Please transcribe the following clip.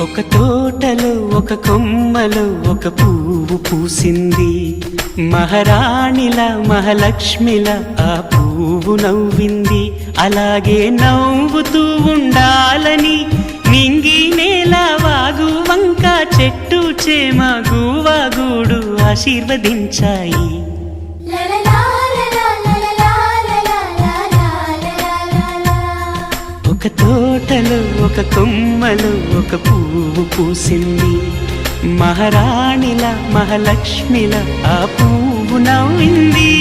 ఒక తోటలో ఒక కొమ్మలో ఒక పువ్వు పూసింది. మహారాణిలా మహాలక్ష్మిలా ఆ పువ్వు నవ్వింది. అలాగే నవ్వుతూ ఉండాలని నింగి నేల వాగు వంక చెట్టు చేమ గువ్వ గూడు ఆశీర్వదించాయి. ఒక తోటలో ఒక కొమ్మలో ఒక పువ్వు పూసింది. మహారాణిలా మహాలక్ష్మిలా ఆ పువ్వు నవ్వింది.